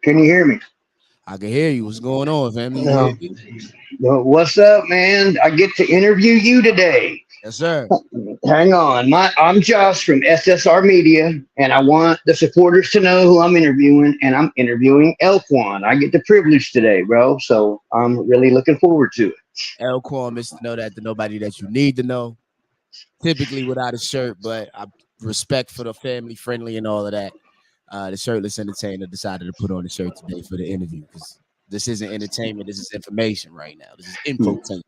Can you hear me? I can hear you. What's going on, family? You hear No. me? Well, what's up, man? I get to interview you today. Yes, sir. Hang on. I'm Josh from SSR Media, and I want the supporters to know who I'm interviewing, and I'm interviewing L Kwon. I get the privilege today, bro. So I'm really looking forward to it. L Kwon, Mr. Know That, the nobody that you need to know. Typically without a shirt, but I respect for the family friendly and all of that. The shirtless entertainer decided to put on the shirt today for the interview because this isn't entertainment. This is information right now. This is infotainment.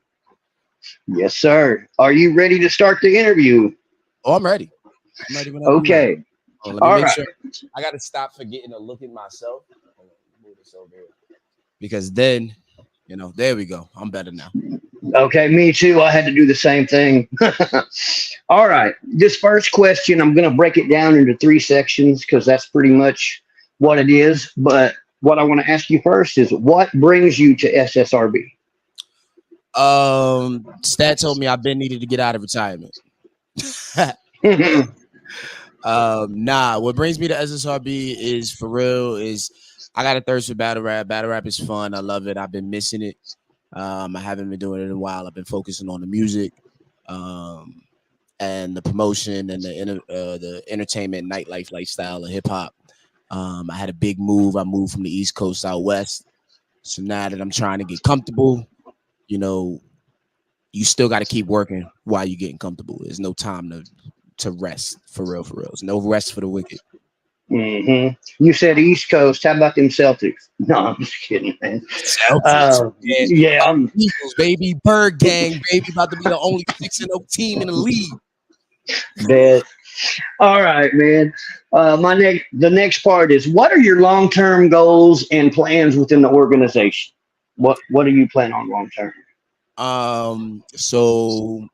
Yes, sir. Are you ready to start the interview? Oh, I'm ready. I'm ready whenever you are. Okay. Oh, let me All make right. sure. I got to stop forgetting to look at myself. Hold on, move this over here. Because then, there we go. I'm better now. Okay, me too. I had to do the same thing. All right. This first question, I'm going to break it down into three sections because that's pretty much what it is. But what I want to ask you first is what brings you to SSRB? Stat told me I've been needed to get out of retirement. What brings me to SSRB is for real is I got a thirst for battle rap. Battle rap is fun. I love it. I've been missing it. I haven't been doing it in a while. I've been focusing on the music, and the promotion and the entertainment, nightlife, lifestyle of hip hop. I had a big move. I moved from the East Coast out west. So now that I'm trying to get comfortable, you still got to keep working while you're getting comfortable. There's no time to rest for real. There's no rest for the wicked. You said East Coast. How about them Celtics? No, I'm just kidding, man. Celtics, Yeah, Eagles, baby, Bird Gang, baby, about to be the only 6-0 team in the league. bet. All right, man. The next part is what are your long term goals and plans within the organization? What do you plan on long term? So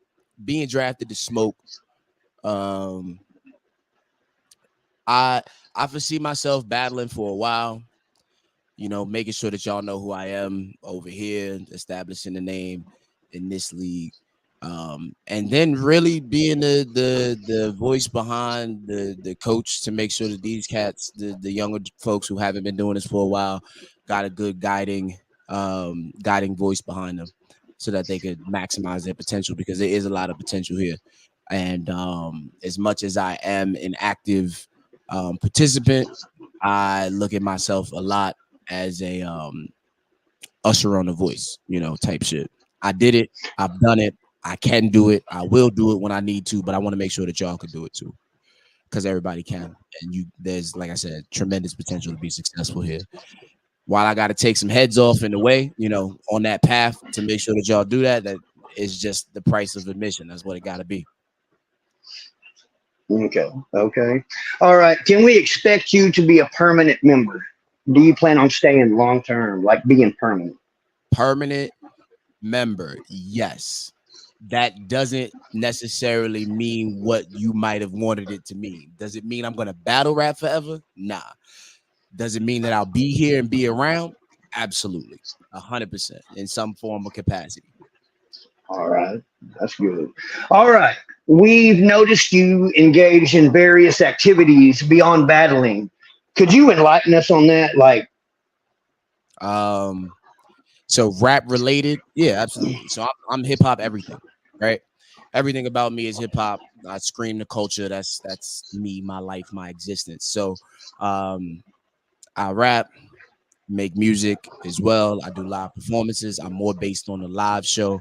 being drafted to smoke, um, I foresee myself battling for a while. Making sure that y'all know who I am over here, establishing the name in this league. And then really being the voice behind the coach to make sure that these cats, the younger folks who haven't been doing this for a while, got a good guiding voice behind them so that they could maximize their potential because there is a lot of potential here. And as much as I am an active participant, I look at myself a lot as a usher on the voice, type shit. I did it. I've done it. I can do it. I will do it when I need to, but I want to make sure that y'all can do it too, because everybody can. And there's, like I said, tremendous potential to be successful here. While I got to take some heads off in the way, on that path to make sure that y'all do that, that is just the price of admission. That's what it got to be. Okay. All right. Can we expect you to be a permanent member? Do you plan on staying long term, like being permanent? Permanent member, yes. That doesn't necessarily mean what you might have wanted it to mean. Does it mean I'm going to battle rap forever? Nah. Does it mean that I'll be here and be around? Absolutely. 100% in some form or capacity. All right. That's good. All right. We've noticed you engage in various activities beyond battling. Could you enlighten us on that? So rap related, yeah, absolutely. So I'm hip hop everything, right? Everything about me is hip hop. I scream the culture. That's me, my life, my existence. So I rap, make music as well. I do live performances. I'm more based on the live show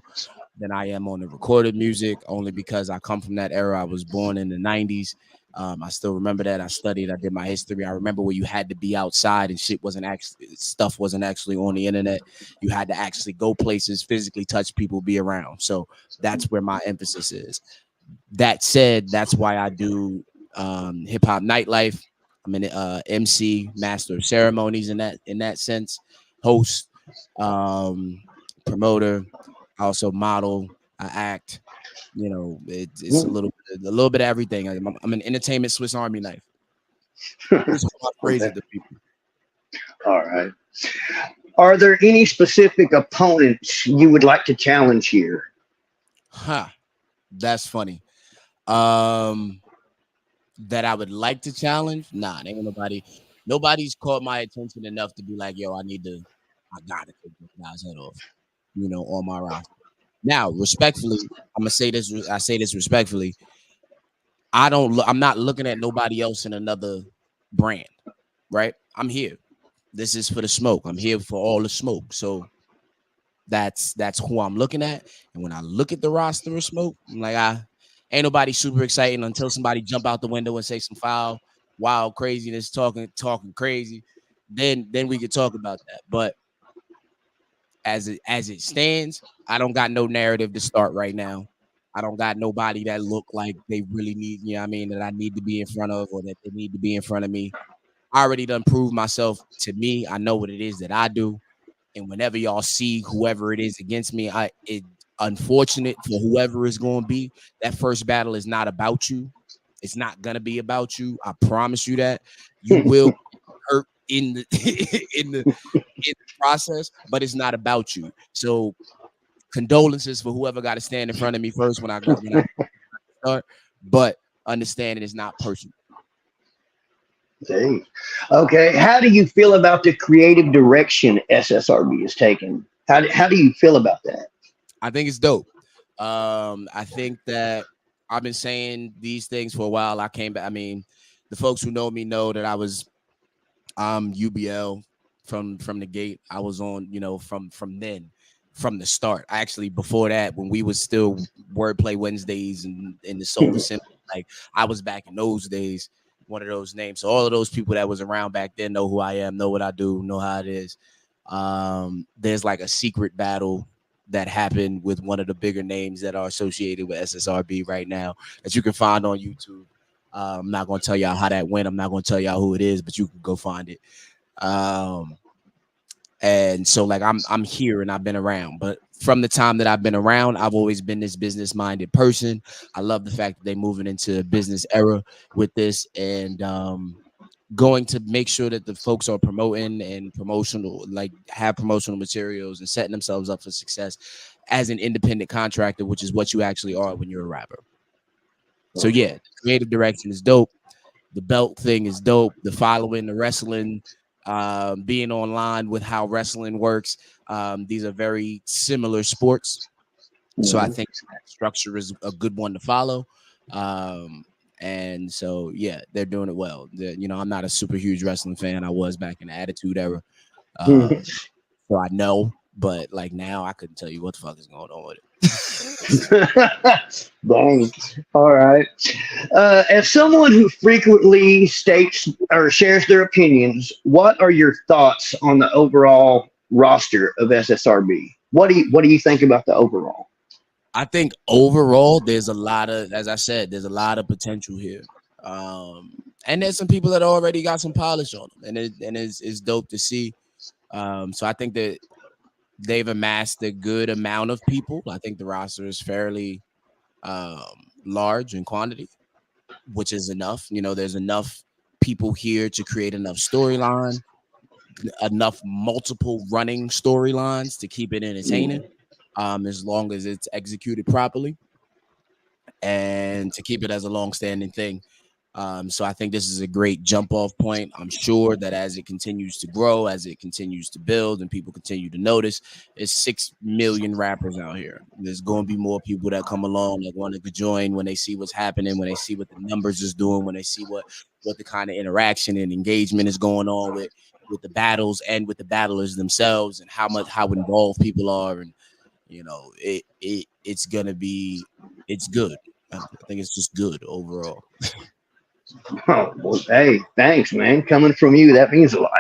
than I am on the recorded music, only because I come from that era. I was born in the 90s. I still remember that. I studied, I did my history. I remember where you had to be outside and stuff wasn't actually on the internet. You had to actually go places, physically touch people, be around. So that's where my emphasis is. That said, that's why I do hip hop nightlife. I'm an MC, master of ceremonies in that sense, host, promoter. I also model. I act. It's a little bit of everything. I'm an entertainment Swiss Army knife. That's how I phrase it to people. All right. Are there any specific opponents you would like to challenge here? That's funny. That I would like to challenge? Nah, there ain't nobody. Nobody's caught my attention enough to be like, yo, I gotta take this guy's head off, on my roster. Now, respectfully, I'm gonna say this. I say this respectfully. I'm not looking at nobody else in another brand, right? I'm here. This is for the smoke. I'm here for all the smoke. So that's who I'm looking at. And when I look at the roster of smoke, I'm like, ain't nobody super exciting until somebody jump out the window and say some foul, wild craziness, talking crazy. Then we could talk about that. But as it stands, I don't got no narrative to start right now. I don't got nobody that look like they really need, that I need to be in front of or that they need to be in front of me. I already done proved myself to me. I know what it is that I do. And whenever y'all see whoever it is against me, it's unfortunate for whoever it's going to be. That first battle is not about you. It's not going to be about you. I promise you that. You will hurt in the in the process, but it's not about you. So condolences for whoever got to stand in front of me first when I start, but understanding it's not personal. Okay. How do you feel about the creative direction SSRB is taking? How do you feel about that? I think it's dope. I think that I've been saying these things for a while. I came back. I mean, the folks who know me know that I was UBL from the gate. I was on, from the start. Actually, before that, when we was still Wordplay Wednesdays and in the Soul Assembly, like I was back in those days, one of those names. So all of those people that was around back then know who I am, know what I do, know how it is. There's like a secret battle that happened with one of the bigger names that are associated with SSRB right now that you can find on YouTube. I'm not going to tell y'all how that went. I'm not going to tell y'all who it is, but you can go find it. And so like I'm here and I've been around, but from the time that I've been around, I've always been this business-minded person. I love the fact that they're moving into a business era with this and going to make sure that the folks are promoting and have promotional materials and setting themselves up for success as an independent contractor, which is what you actually are when you're a rapper. So yeah, the creative direction is dope. The belt thing is dope. The following, the wrestling, being online with how wrestling works. These are very similar sports. So I think that structure is a good one to follow. And so, yeah, they're doing it well. I'm not a super huge wrestling fan. I was back in the Attitude Era. So I know, but like now I couldn't tell you what the fuck is going on with it. Dang. All right. As someone who frequently states or shares their opinions, what are your thoughts on the overall roster of SSRB? What do you think about the overall? I think overall, there's a lot of, as I said, there's a lot of potential here. And there's some people that already got some polish on them, and it's dope to see. So I think that they've amassed a good amount of people. I think the roster is fairly large in quantity, which is enough. There's enough people here to create enough storyline, enough multiple running storylines to keep it entertaining. As long as it's executed properly and to keep it as a long-standing thing. So I think this is a great jump-off point. I'm sure that as it continues to grow, as it continues to build, and people continue to notice, there's 6 million rappers out here. There's going to be more people that come along that want to join when they see what's happening, when they see what the numbers is doing, when they see what the kind of interaction and engagement is going on with the battles and with the battlers themselves, and how involved people are, and it's good. I think it's just good overall. Oh, well, hey, thanks, man. Coming from you, that means a lot.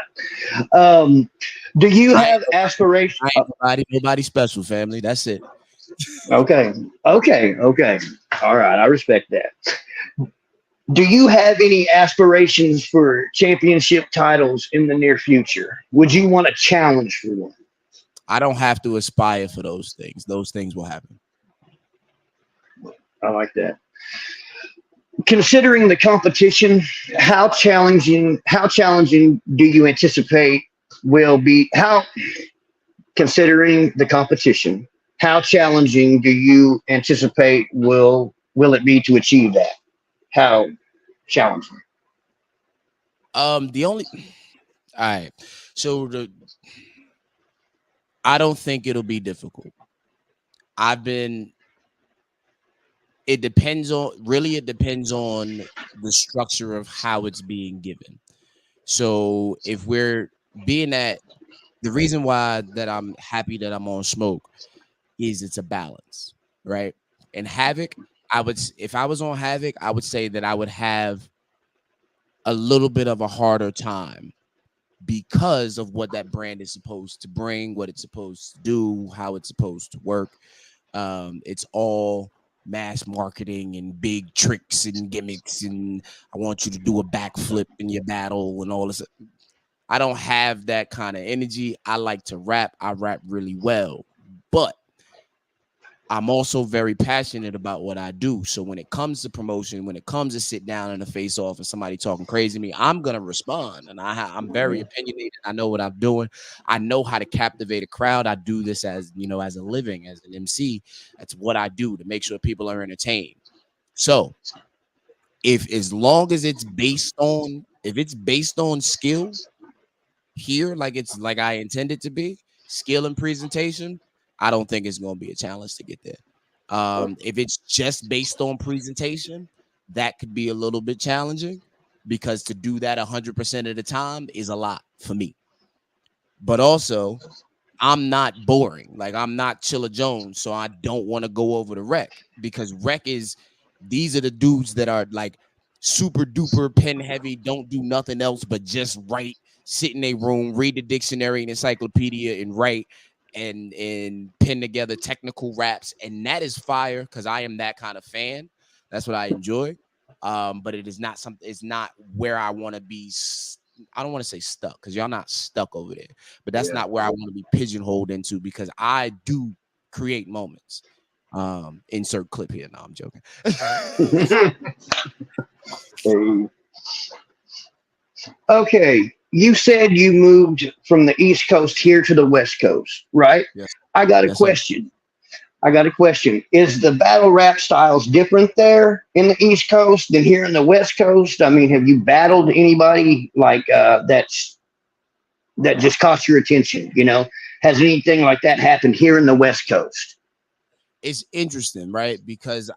Do you have aspirations? Nobody special, family. That's it. Okay. All right, I respect that. Do you have any aspirations for championship titles in the near future? Would you want a challenge for one? I don't have to aspire for those things. Those things will happen. I like that. Considering the competition, how challenging do you anticipate will be? Considering the competition, how challenging do you anticipate will it be to achieve that? How challenging? The only all right. So I don't think it'll be difficult. I've been it depends on the structure of how it's being given. So if we're being that the reason why that I'm happy that I'm on smoke is it's a balance, right? And Havoc, if I was on Havoc, I would say that I would have a little bit of a harder time because of what that brand is supposed to bring, what it's supposed to do, how it's supposed to work. It's all mass marketing and big tricks and gimmicks, and I want you to do a backflip in your battle and all this. I don't have that kind of energy. I like to rap. I rap really well, but I'm also very passionate about what I do. So when it comes to promotion, when it comes to sit down in a face off and somebody talking crazy to me, I'm gonna respond. And I'm very opinionated. I know what I'm doing. I know how to captivate a crowd. I do this as as a living, as an MC. That's what I do to make sure people are entertained. So if as long as it's based on skill here, like I intended to be, skill and presentation, I don't think it's going to be a challenge to get there. If it's just based on presentation, that could be a little bit challenging because to do that 100% of the time is a lot for me. But also, I'm not boring. Like I'm not Chilla Jones, so I don't want to go over the rec because these are the dudes that are like super duper pen heavy, don't do nothing else but just write, sit in a room, read the dictionary and encyclopedia and write and pin together technical raps. And that is fire because I am that kind of fan. That's what I enjoy. But it's not where I want to be. I don't want to say stuck because y'all not stuck over there, but that's not where I want to be pigeonholed into because I do create moments. Insert clip here. No, I'm joking. Okay, you said you moved from the East Coast here to the West Coast, right? Yes, I got a yes, sir. question. I got a question. Is the battle rap styles different there in the East Coast than here in the West Coast? I mean, have you battled anybody like that just caught your attention? Has anything like that happened here in the West Coast? It's interesting, right? Because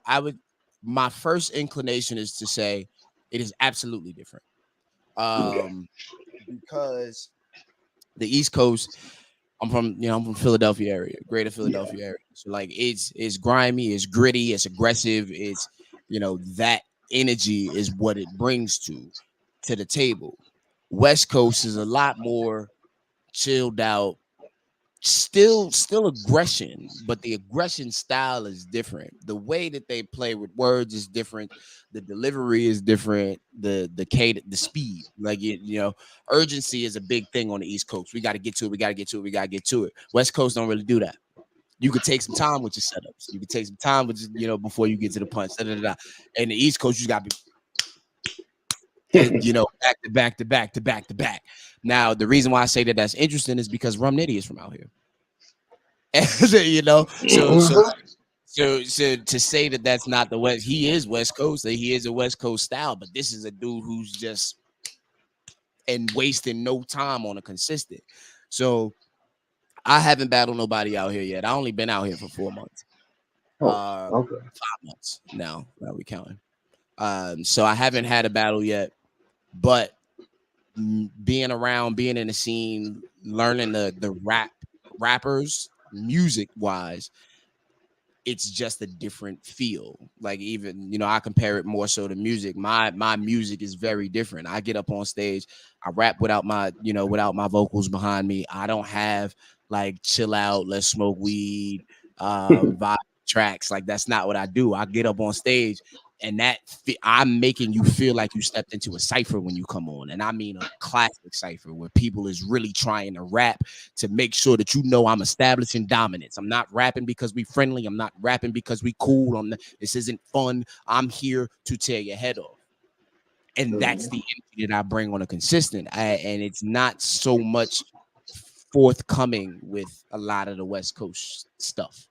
my first inclination is to say it is absolutely different. Okay. Because the East Coast, I'm from Philadelphia area, greater Yeah. Philadelphia area. So like it's grimy, it's gritty, it's aggressive, it's that energy is what it brings to the table. West Coast is a lot more chilled out, still aggression, but the aggression style is different. The way that they play with words is different. The delivery is different. The speed, like urgency is a big thing on the East Coast. We got to get to it. We got to get to it. We got to get to it. West Coast don't really do that. You could take some time with your setups. You could take some time with before you get to the punch. Da, da, da, da. And the East Coast, you got to be back to back to back to back to back. Now, the reason why I say that that's interesting is because Rum Nitty is from out here. So to say that that's not the West, he is West Coast. He is a West Coast style, but this is a dude who's just and wasting no time on a consistent. So I haven't battled nobody out here yet. I only been out here for 4 months. Okay. 5 months now that we counting. So I haven't had a battle yet, but being in the scene, learning the rappers music wise, it's just a different feel. Like even I compare it more so to music. My music is very different. I get up on stage, I rap without my vocals behind me. I don't have like chill out, let's smoke weed, vibe tracks. Like that's not what I do. I get up on stage and I'm making you feel like you stepped into a cipher when you come on. And I mean a classic cipher where people is really trying to rap to make sure that I'm establishing dominance. I'm not rapping because we friendly. I'm not rapping because we cool. This isn't fun. I'm here to tear your head off. And that's the energy that I bring on a consistent. And it's not so much forthcoming with a lot of the West Coast stuff.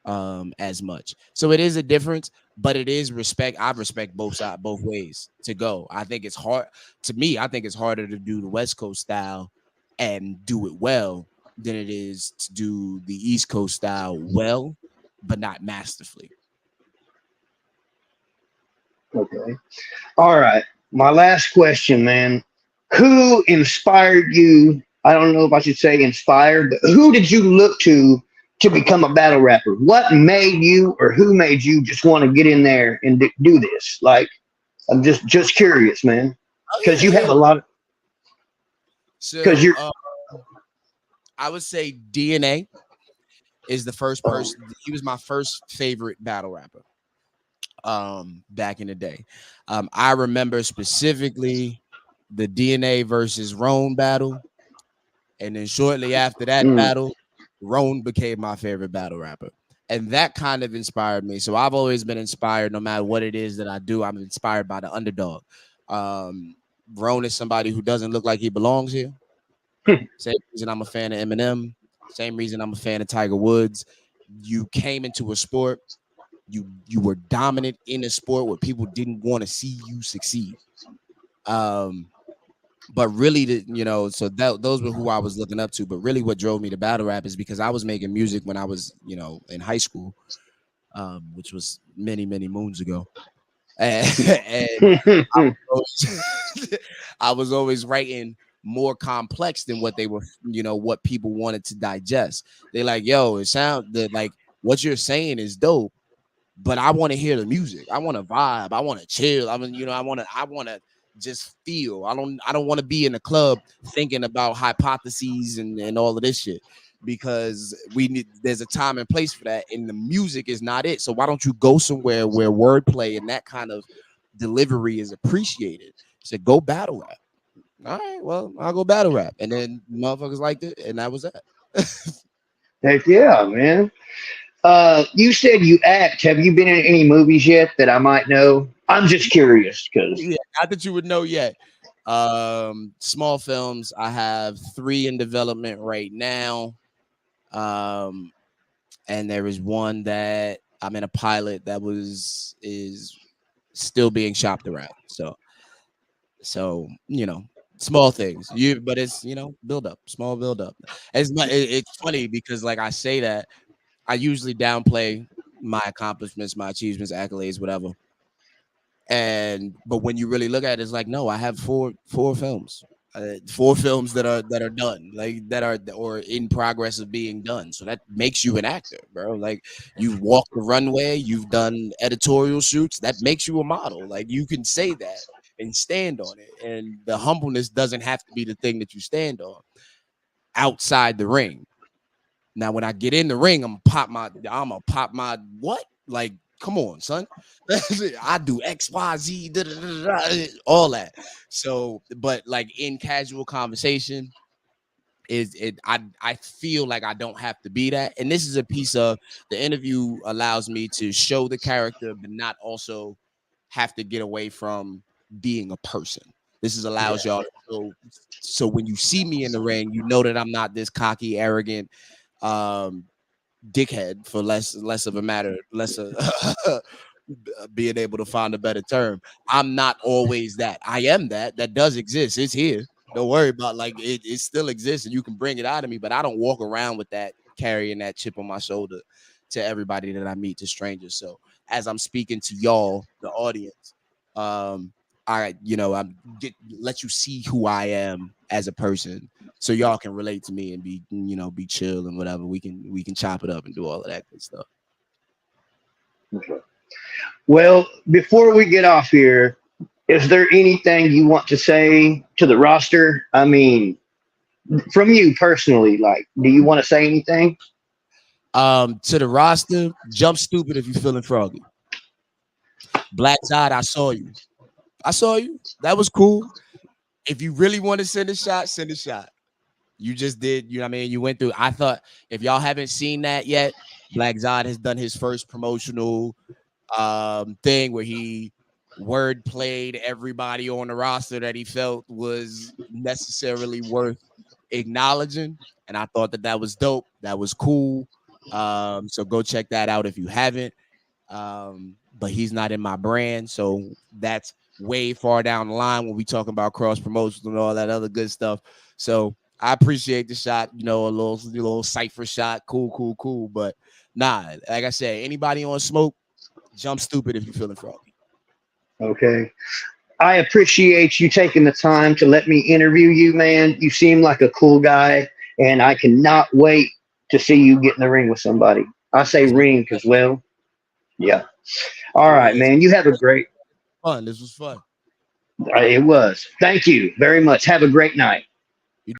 as much. So it is a difference, but it is respect. I respect both sides, both ways to go. I think it's hard to me. I think it's harder to do the West Coast style and do it well than it is to do the East Coast style well, but not masterfully. Okay. All right. My last question, man. Who inspired you? I don't know if I should say inspired, but who did you look to become a battle rapper? What made you, or who made you just want to get in there and do this? Like, I'm just curious, man, Oh because yeah, you have yeah. a lot of, because So you're I would say DNA is the first person. He was my first favorite battle rapper. Back in the day, I remember specifically the DNA versus Roan battle, and then shortly after that mm, battle, Roan became my favorite battle rapper, and that kind of inspired me. So I've always been inspired, no matter what it is that I do. I'm inspired by the underdog. Um, Roan is somebody who doesn't look like he belongs here. Same reason I'm a fan of Eminem. Same reason I'm a fan of Tiger Woods. You came into a sport. You were dominant in a sport where people didn't want to see you succeed. Um, but really, so those were who I was looking up to. But really, what drove me to battle rap is because I was making music when I was, in high school, which was many, many moons ago, and I was always writing more complex than what they were, what people wanted to digest. They're like, yo, it sounds that like what you're saying is dope, but I want to hear the music. I want to vibe. I want to chill. I mean, I want to just feel. I don't want to be in the club thinking about hypotheses and all of this shit, because there's a time and place for that, and the music is not it. So why don't you go somewhere where wordplay and that kind of delivery is appreciated? So go battle rap. All right, well, I'll go battle rap. And then motherfuckers liked it, and that was that. heck yeah, man. You said you act. Have you been in any movies yet that I might know? I'm just curious because Yeah, not that you would know yet. Small films. I have 3 in development right now. Um, and there is one that I'm in a pilot that is still being shopped around. So small things. But it's build up, small build up. It's funny because like I say that I usually downplay my accomplishments, my achievements, accolades, whatever. But when you really look at it, it's like, no, I have four films, 4 films that are done, like that are or in progress of being done. So that makes you an actor, bro. Like you've walked the runway, you've done editorial shoots. That makes you a model. Like you can say that and stand on it. And the humbleness doesn't have to be the thing that you stand on outside the ring. Now, when I get in the ring, I'm gonna pop my what? Like, come on, son. I do X, Y, Z, all that. So, but like in casual conversation, I feel like I don't have to be that. And this is a piece of the interview allows me to show the character, but not also have to get away from being a person. This is allows yeah. y'all so when you see me in the ring, you know that I'm not this cocky, arrogant, um dickhead, for less of a matter, less of being able to find a better term. I'm not always that. I am that does exist. It's here. Don't worry about, like, it still exists and you can bring it out of me, but I don't walk around with that, carrying that chip on my shoulder to everybody that I meet, to strangers. So as I'm speaking to y'all, the audience, um I'm let you see who I am as a person, so y'all can relate to me and be chill and whatever. We can chop it up and do all of that good stuff. Okay. Well, before we get off here, is there anything you want to say to the roster? I mean, from you personally, like, do you want to say anything? To the roster, jump stupid if you feeling froggy. Black Side, I saw you. I saw you. That was cool. If you really want to send a shot, send a shot. You just did, you know what I mean? You went through. I thought, if y'all haven't seen that yet, Black Zod has done his first promotional thing where he word played everybody on the roster that he felt was necessarily worth acknowledging. And I thought that was dope. That was cool. So go check that out if you haven't. But he's not in my brand, so that's way far down the line when we talk about cross promotions and all that other good stuff. So I appreciate the shot, you know, a little cipher shot, cool. But nah, like I said, anybody on smoke, jump stupid if you're feeling froggy. Okay. I appreciate you taking the time to let me interview you, man. You seem like a cool guy, and I cannot wait to see you get in the ring with somebody. I say ring because, well, yeah. All right, man. You have a great. Fun. This was fun. It was. Thank you very much. Have a great night.